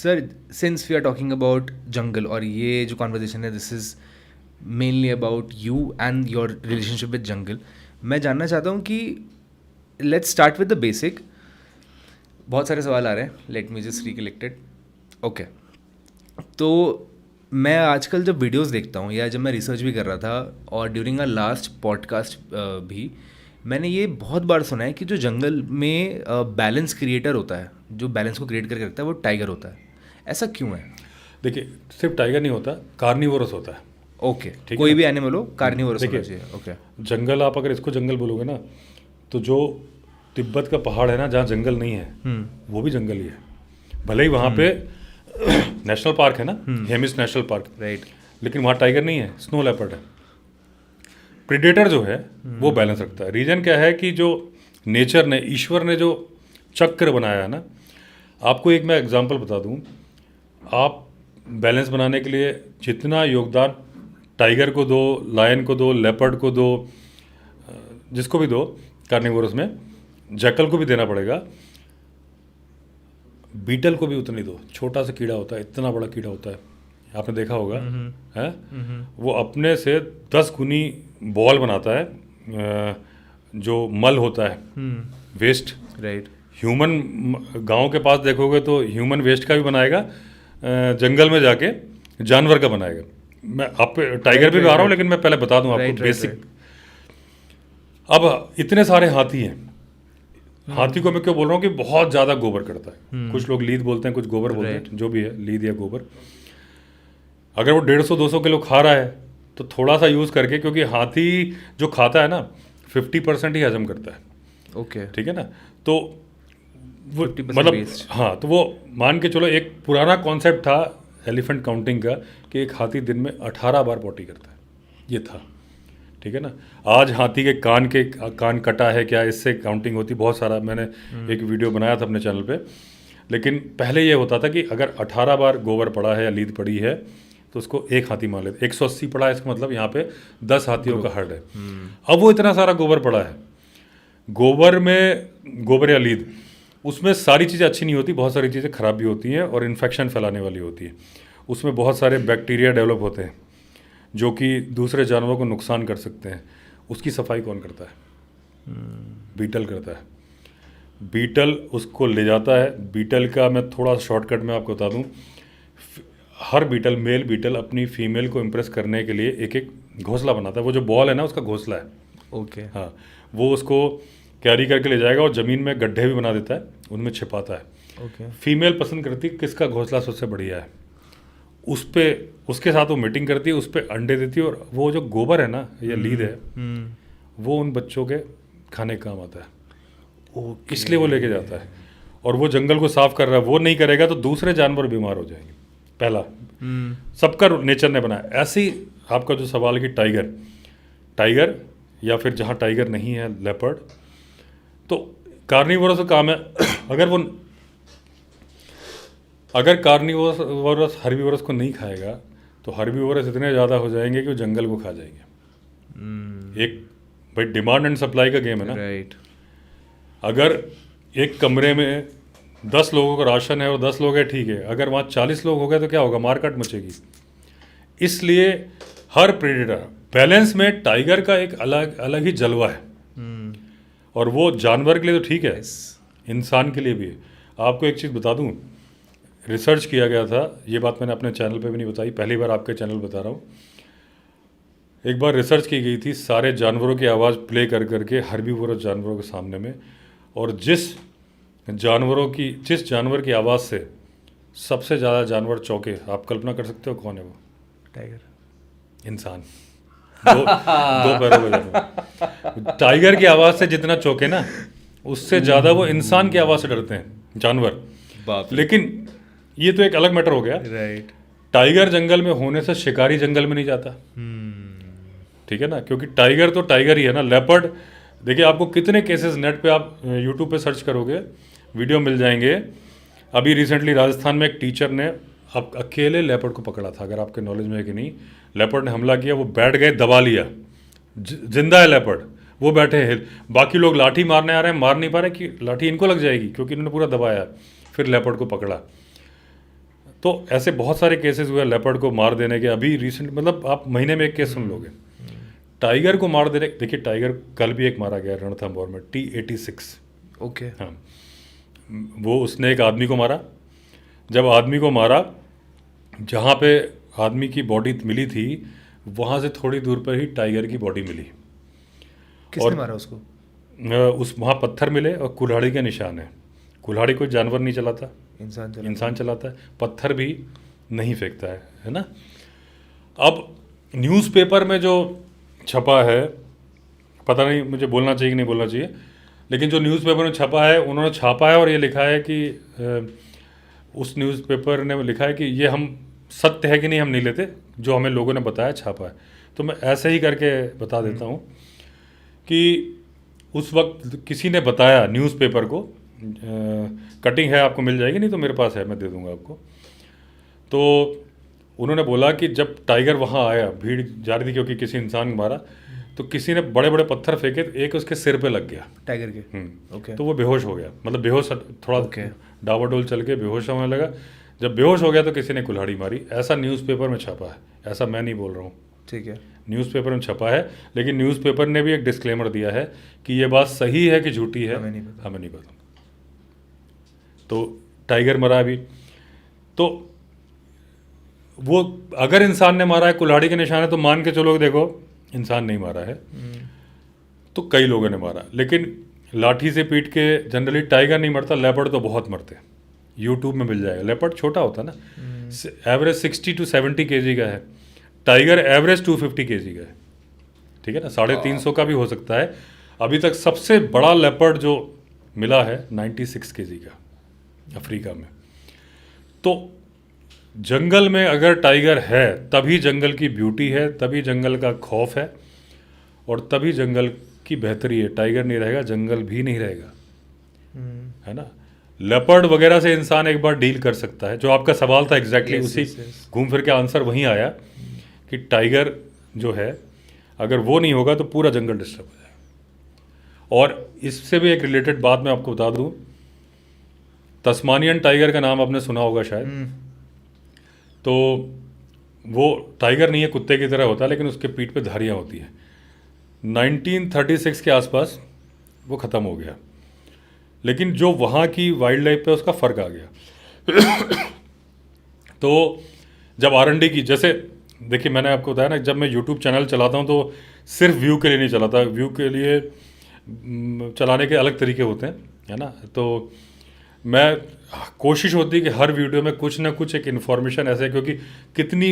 Sir since we are talking about jungle और ये जो कॉन्वर्जेसन है this is mainly about you and your relationship with jungle, मैं जानना चाहता हूँ कि let's start with the basic. बहुत सारे सवाल आ रहे हैं, let me just recollected. Okay, तो मैं आजकल जब वीडियोस देखता हूँ या जब मैं रिसर्च भी कर रहा था और ड्यूरिंग अ लास्ट पॉडकास्ट भी मैंने ये बहुत बार सुना है कि जो जंगल में बैलेंस क्रिएटर होता है, जो बैलेंस को क्रिएट करके रखता है, वो टाइगर होता है. ऐसा क्यों है? देखिए, सिर्फ टाइगर नहीं होता, कार्निवोरस होता है. ओके, कोई भी एनिमल हो कार्निवोरस होना देखिए, चाहिए. ओके, जंगल, आप अगर इसको जंगल बोलोगे ना, तो जो तिब्बत का पहाड़ है ना, जहाँ जंगल नहीं है, वो भी जंगल ही है. भले ही वहाँ पे नेशनल पार्क है ना, हेमिस नेशनल पार्क, राइट, लेकिन वहाँ टाइगर नहीं है, स्नो लेपर्ड है. प्रीडेटर जो है वो बैलेंस रखता है. रीजन क्या है कि जो नेचर ने, ईश्वर ने जो चक्र बनाया है ना, आपको एक मैं एग्जांपल बता दूं. आप बैलेंस बनाने के लिए जितना योगदान टाइगर को दो, लायन को दो, लेपर्ड को दो, जिसको भी दो कार्निवोरस में, जैकल को भी देना पड़ेगा, बीटल को भी उतनी दो. छोटा सा कीड़ा होता है, इतना बड़ा कीड़ा होता है, आपने देखा होगा है. वो अपने से 10 गुनी बॉल बनाता है, जो मल होता है, वेस्ट. राइट, ह्यूमन गांव के पास देखोगे तो ह्यूमन वेस्ट का भी बनाएगा, जंगल में जाके जानवर का बनाएगा. मैं आप टाइगर भी बता रहा हूँ, लेकिन मैं पहले बता दूं आपको बेसिक. अब इतने सारे हाथी हैं. हाथी को मैं क्यों बोल रहा हूँ कि बहुत ज़्यादा गोबर करता है. कुछ लोग लीद बोलते हैं, कुछ गोबर बोलते हैं, जो भी है, लीद या गोबर. अगर वो 150-200 किलो खा रहा है तो थोड़ा सा यूज़ करके, क्योंकि हाथी जो खाता है ना 50% ही हजम करता है. ओके, ठीक है ना. तो वो 50% मतलब waste. हाँ, तो वो मान के चलो, एक पुराना कॉन्सेप्ट था एलिफेंट काउंटिंग का कि एक हाथी दिन में 18 बार पॉटी करता है, ये था. ठीक है ना. आज हाथी के कान कटा है क्या, इससे काउंटिंग होती. बहुत सारा मैंने एक वीडियो बनाया था अपने चैनल पे. लेकिन पहले ये होता था कि अगर 18 बार गोबर पड़ा है या लीद पड़ी है तो उसको एक हाथी मान लेते. 180 पड़ा है, इसका मतलब यहाँ पे 10 हाथियों का हर्ड है. अब वो इतना सारा गोबर पड़ा है, गोबर में, गोबर या लीद, उसमें सारी चीज़ें अच्छी नहीं होती, बहुत सारी चीज़ें खराब भी होती हैं और इन्फेक्शन फैलाने वाली होती है. उसमें बहुत सारे बैक्टीरिया डेवलप होते हैं जो कि दूसरे जानवरों को नुकसान कर सकते हैं. उसकी सफाई कौन करता है? बीटल करता है. बीटल उसको ले जाता है. बीटल का मैं थोड़ा शॉर्टकट में आपको बता दूं. हर बीटल, मेल बीटल, अपनी फीमेल को इम्प्रेस करने के लिए एक एक घोंसला बनाता है. वो जो बॉल है ना, उसका घोंसला है. ओके, हाँ, वो उसको कैरी करके ले जाएगा और ज़मीन में गड्ढे भी बना देता है, उनमें छिपाता है. ओके, फीमेल पसंद करती है किसका घोंसला सबसे बढ़िया है, उस पे, उसके साथ वो मीटिंग करती है, उस पर अंडे देती है. और वो जो गोबर है ना या लीद है, वो उन बच्चों के खाने का काम आता है. ओके, इसलिए वो लेके जाता है. और वो जंगल को साफ कर रहा है, वो नहीं करेगा तो दूसरे जानवर बीमार हो जाएंगे. पहला, सबका नेचर ने बनाया. ऐसे ही आपका जो सवाल है कि टाइगर या फिर जहाँ टाइगर नहीं है लेपर्ड, तो कार्निवोरस का काम है. अगर कार्निवोरस हर्बीवोरस को नहीं खाएगा तो हर्बीवोरस इतने ज़्यादा हो जाएंगे कि वो जंगल को खा जाएंगे. एक भाई डिमांड एंड सप्लाई का गेम है ना. राइट, अगर एक कमरे में 10 लोगों का राशन है और 10 लोग हैं, ठीक है. अगर वहाँ 40 लोग हो गए तो क्या होगा? मारकाट मचेगी. इसलिए हर प्रेडेटर बैलेंस में, टाइगर का एक अलग अलग ही जलवा है. और वो जानवर के लिए तो ठीक है, इंसान के लिए भी है. आपको एक चीज़ बता दूं, रिसर्च किया गया था, ये बात मैंने अपने चैनल पे भी नहीं बताई, पहली बार आपके चैनल बता रहा हूँ. एक बार रिसर्च की गई थी सारे जानवरों की आवाज़ प्ले कर करके हर्बीवोरस जानवरों के सामने में, और जिस जानवर की आवाज़ से सबसे ज़्यादा जानवर चौंके, आप कल्पना कर सकते हो कौन है वो? टाइगर, इंसान. दो पैरों का जानवर. टाइगर की आवाज़ से जितना चौंके ना, उससे ज़्यादा वो इंसान की आवाज़ से डरते हैं जानवर. लेकिन ये तो एक अलग मैटर हो गया. राइट, टाइगर जंगल में होने से शिकारी जंगल में नहीं जाता. ठीक है ना, क्योंकि टाइगर तो टाइगर ही है ना. लेपर्ड, देखिए, आपको कितने केसेस नेट पे, आप यूट्यूब पे सर्च करोगे, वीडियो मिल जाएंगे. अभी रिसेंटली राजस्थान में एक टीचर ने अकेले लेपर्ड को पकड़ा था, अगर आपके नॉलेज में है कि नहीं. लेपर्ड ने हमला किया, वो बैठ गए, दबा लिया, जिंदा है लेपर्ड, वो बैठे हैं. बाकी लोग लाठी मारने आ रहे हैं, मार नहीं पा रहे कि लाठी इनको लग जाएगी, क्योंकि इन्होंने पूरा दबाया. फिर लेपर्ड को पकड़ा. तो ऐसे बहुत सारे केसेस हुए लेपर्ड को मार देने के, अभी रिसेंट मतलब आप महीने में एक केस सुन लोगे। टाइगर को मार देने, देखिए टाइगर कल भी एक मारा गया रणथंभौर में, T86। ओके। हाँ, वो उसने एक आदमी को मारा। जब आदमी को मारा, जहाँ पे आदमी की बॉडी मिली थी वहाँ से थोड़ी दूर पर ही टाइगर की बॉडी मिली। किसने मारा उसको? उस वहाँ पत्थर मिले और कुल्हाड़ी के निशान है। कुल्हाड़ी कोई जानवर नहीं चलाता, इंसान चलाता है। पत्थर भी नहीं फेंकता है ना। अब न्यूज़पेपर में जो छपा है, पता नहीं मुझे बोलना चाहिए कि नहीं बोलना चाहिए, लेकिन जो न्यूज़पेपर में छपा है उन्होंने छापा है और ये लिखा है कि उस न्यूज़पेपर ने लिखा है कि ये हम सत्य है कि नहीं हम नहीं लेते, जो हमें लोगों ने बताया छापा है। तो मैं ऐसे ही करके बता देता हूँ कि उस वक्त किसी ने बताया न्यूज़पेपर को, कटिंग है आपको मिल जाएगी, नहीं तो मेरे पास है मैं दे दूँगा आपको। तो उन्होंने बोला कि जब टाइगर वहाँ आया, भीड़ जा रही थी क्योंकि किसी इंसान को मारा, तो किसी ने बड़े बड़े पत्थर फेंके, एक उसके सिर पे लग गया टाइगर के। ओके। तो वो बेहोश हो गया, मतलब बेहोश थोड़ा डावाडोल चल के बेहोश होने लगा। जब बेहोश हो गया तो किसी ने कुल्हाड़ी मारी। ऐसा न्यूज़पेपर में छपा है, ऐसा मैं नहीं बोल रहा हूँ, ठीक है। न्यूज़पेपर में छपा है। लेकिन न्यूज़पेपर ने भी एक डिस्क्लेमर दिया है कि ये बात सही है कि झूठी है हमें नहीं पता। तो टाइगर मरा अभी, तो वो अगर इंसान ने मारा है, कुल्हाड़ी के निशान है, तो मान के चलो देखो इंसान नहीं मारा है तो कई लोगों ने मारा। लेकिन लाठी से पीट के जनरली टाइगर नहीं मरता, लेपर्ड तो बहुत मरते हैं। यूट्यूब में मिल जाएगा, लेपर्ड छोटा होता है ना, एवरेज 60 to 70 kg का है। टाइगर एवरेज 250 kg का है, ठीक है ना, 350 का भी हो सकता है। अभी तक सबसे बड़ा लेपर्ड जो मिला है 96 kg का, अफ्रीका में। तो जंगल में अगर टाइगर है तभी जंगल की ब्यूटी है, तभी जंगल का खौफ है और तभी जंगल की बेहतरी है। टाइगर नहीं रहेगा जंगल भी नहीं रहेगा, है ना। लेपर्ड वगैरह से इंसान एक बार डील कर सकता है। जो आपका सवाल था एग्जैक्टली उसी घूम फिर के आंसर वहीं आया कि टाइगर जो है अगर वो नहीं होगा तो पूरा जंगल डिस्टर्ब हो जाएगा। और इससे भी एक रिलेटेड बात मैं आपको बता दूं, तस्मानियन टाइगर का नाम आपने सुना होगा शायद। तो वो टाइगर नहीं है, कुत्ते की तरह होता है, लेकिन उसके पीठ पे धारियाँ होती हैं। 1936 के आसपास वो ख़त्म हो गया, लेकिन जो वहाँ की वाइल्ड लाइफ पे उसका फ़र्क आ गया। तो जब R&D की, जैसे देखिए मैंने आपको बताया ना, जब मैं YouTube चैनल चलाता हूँ तो सिर्फ व्यू के लिए नहीं चलाता, व्यू के लिए चलाने के अलग तरीके होते हैं, है ना। तो मैं कोशिश होती है कि हर वीडियो में कुछ ना कुछ एक इन्फॉर्मेशन ऐसे, क्योंकि कितनी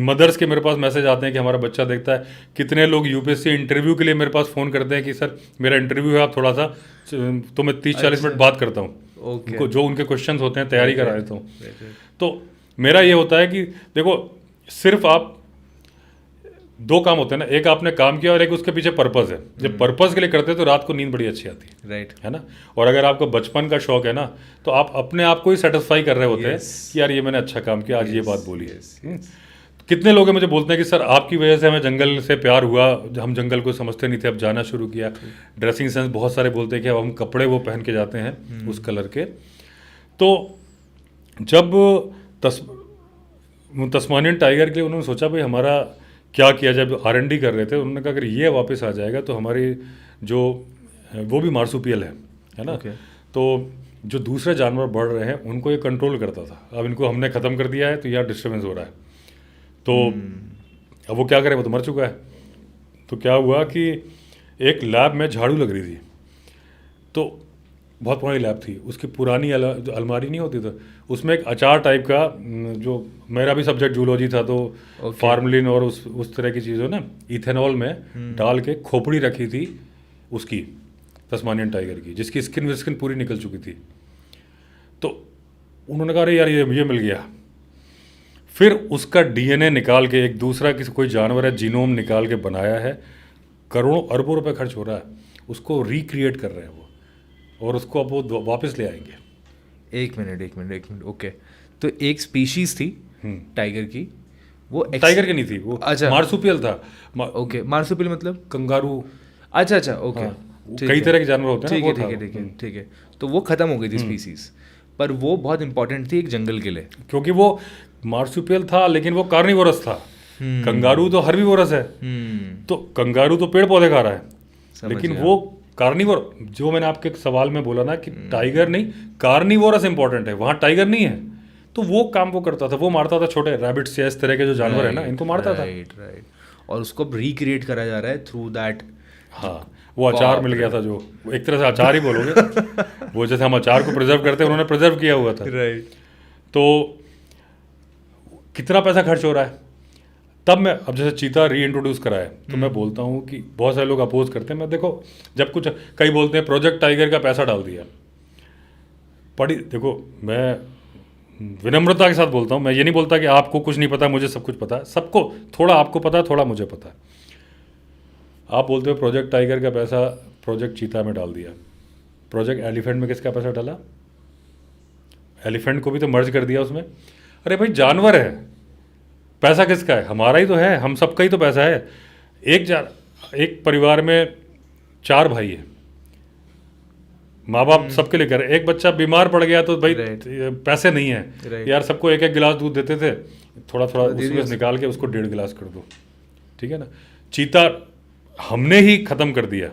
मदर्स के मेरे पास मैसेज आते हैं कि हमारा बच्चा देखता है, कितने लोग UPSC इंटरव्यू के लिए मेरे पास फ़ोन करते हैं कि सर मेरा इंटरव्यू है, आप थोड़ा सा, तो मैं 30-40 मिनट बात करता हूँ, उनको जो उनके क्वेश्चंस होते हैं तैयारी करा देता हूँ। तो मेरा ये होता है कि देखो सिर्फ आप दो काम होते हैं ना, एक आपने काम किया और एक उसके पीछे पर्पस है। जब पर्पस के लिए करते हैं तो रात को नींद बड़ी अच्छी आती है, राइट, है ना। और अगर आपको बचपन का शौक है ना, तो आप अपने आप को ही सेटिस्फाई कर रहे होते हैं कि यार ये मैंने अच्छा काम किया, आज ये बात बोली है। कितने लोग मुझे बोलते हैं कि सर आपकी वजह से हमें जंगल से प्यार हुआ, हम जंगल को समझते नहीं थे, अब जाना शुरू किया। ड्रेसिंग सेंस, बहुत सारे बोलते हैं कि अब हम कपड़े वो पहन के जाते हैं उस कलर के। तो जब तस्मानियन टाइगर के लिए उन्होंने सोचा भाई हमारा क्या किया जाए, R&D कर रहे थे, उन्होंने कहा अगर ये वापस आ जाएगा तो हमारी जो वो भी मार्सुपियल है ना। तो जो दूसरे जानवर बढ़ रहे हैं उनको ये कंट्रोल करता था, अब इनको हमने ख़त्म कर दिया है तो यहाँ डिस्टर्बेंस हो रहा है। तो अब वो क्या करे, वो तो मर चुका है। तो क्या हुआ कि एक लैब में झाड़ू लग रही थी, तो बहुत पुरानी लैब थी, उसकी पुरानी जो अलमारी नहीं होती तो उसमें एक अचार टाइप का, जो मेरा भी सब्जेक्ट जूलॉजी था तो फार्मलिन और उस तरह की चीज़ों ना इथेनॉल में डाल के खोपड़ी रखी थी उसकी, तस्मानियन टाइगर की, जिसकी स्किन पूरी निकल चुकी थी। तो उन्होंने कहा अरे यार ये मिल गया। फिर उसका DNA निकाल के एक दूसरा कोई जानवर है जीनोम निकाल के बनाया है, करोड़ों अरबों रुपए खर्च हो रहा है, उसको रिक्रिएट कर रहे हैं वो, और उसको अब वो वापस ले आएंगे। एक मिनट ओके। तो एक स्पीशीज थी टाइगर की, वो टाइगर की नहीं थी, वो अच्छा मार्सुपियल था। ओके, मार्सुपियल मतलब कंगारू। अच्छा ओके, कई तरह के जानवर होते हैं, ठीक है। तो वो खत्म हो गई थी स्पीसीज, पर वो बहुत इंपॉर्टेंट थी एक जंगल के लिए। क्योंकि वो मार्सुपियल था लेकिन वो कार्निवोरस था। कंगारू तो हर्बीवोरस है, तो कंगारू तो पेड़ पौधे खा रहा है, समझ लेकिन गया। वो कार्निवोर, जो मैंने आपके सवाल में बोला ना कि टाइगर नहीं, कार्निवोरस इंपॉर्टेंट है, वहाँ टाइगर नहीं है, तो वो काम वो करता था, वो मारता था छोटे रैबिट्स या इस तरह के जो जानवर है ना, इनको मारता था। राइट। और उसको अब रिक्रिएट करा जा रहा है थ्रू दैट। हाँ, वो अचार मिल गया था, जो एक तरह से अचार ही बोलोगे वो जैसे हम अचार को प्रिजर्व करते हैं, उन्होंने प्रिजर्व किया हुआ था। राइट। तो कितना पैसा खर्च हो रहा है, तब मैं, अब जैसे चीता री इंट्रोड्यूस करा है, तो मैं बोलता हूँ कि बहुत सारे लोग अपोज करते हैं। मैं देखो, जब कुछ कई बोलते हैं प्रोजेक्ट टाइगर का पैसा डाल दिया, देखो मैं विनम्रता के साथ बोलता हूँ, मैं ये नहीं बोलता कि आपको कुछ नहीं पता, मुझे सब कुछ पता है, सबको थोड़ा आपको पता है, थोड़ा मुझे पता है। आप बोलते हो प्रोजेक्ट टाइगर का पैसा प्रोजेक्ट चीता में डाल दिया, प्रोजेक्ट एलिफेंट में किसका पैसा डाला? एलिफेंट को भी तो मर्ज कर दिया उसमें। अरे भाई जानवर है, पैसा किसका है? हमारा ही तो है, हम सबका ही तो पैसा है। एक परिवार में 4 भाई है, माँ बाप सबके लिए कर, एक बच्चा बीमार पड़ गया तो भाई पैसे नहीं है यार, सबको एक एक गिलास दूध देते थे, थोड़ा थोड़ा उसमें से निकाल के उसको 1.5 गिलास कर दो, ठीक है ना। चीता हमने ही खत्म कर दिया,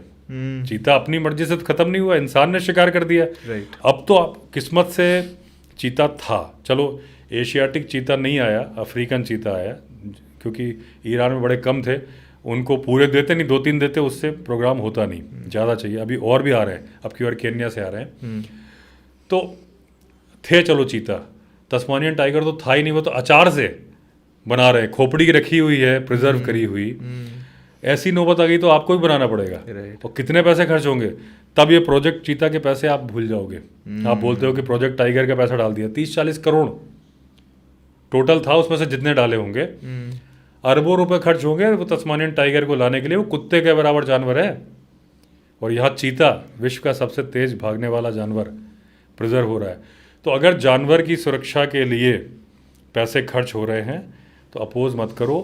चीता अपनी मर्जी से तो खत्म नहीं हुआ, इंसान ने शिकार कर दिया। अब तो आप किस्मत से चीता था, चलो एशियाटिक चीता नहीं आया, अफ्रीकन चीता आया, क्योंकि ईरान में बड़े कम थे, उनको पूरे देते नहीं, 2-3 देते, उससे प्रोग्राम होता नहीं, ज़्यादा चाहिए। अभी और भी आ रहे हैं, अब की बार केन्या से आ रहे हैं। तो थे चलो चीता, तस्मानियन टाइगर तो था ही नहीं, वो तो अचार से बना रहे, खोपड़ी की रखी हुई है, प्रिजर्व करी हुई। ऐसी नौबत आ गई तो आपको भी बनाना पड़ेगा, और कितने पैसे खर्च होंगे, तब ये प्रोजेक्ट चीता के पैसे आप भूल जाओगे। आप बोलते हो कि प्रोजेक्ट टाइगर का पैसा डाल दिया, 30-40 करोड़ टोटल था, उसमें से जितने डाले होंगे, अरबों रुपए खर्च होंगे वो तस्मानियन टाइगर को लाने के लिए। वो कुत्ते के बराबर जानवर है, और यहाँ चीता विश्व का सबसे तेज भागने वाला जानवर प्रिजर्व हो रहा है। तो अगर जानवर की सुरक्षा के लिए पैसे खर्च हो रहे हैं तो अपोज मत करो,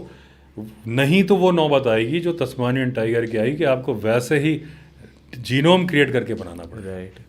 नहीं तो वो नौबत आएगी जो तस्मानियन टाइगर की आएगी कि आपको वैसे ही जीनोम क्रिएट करके बनाना पड़ेगा। राइट।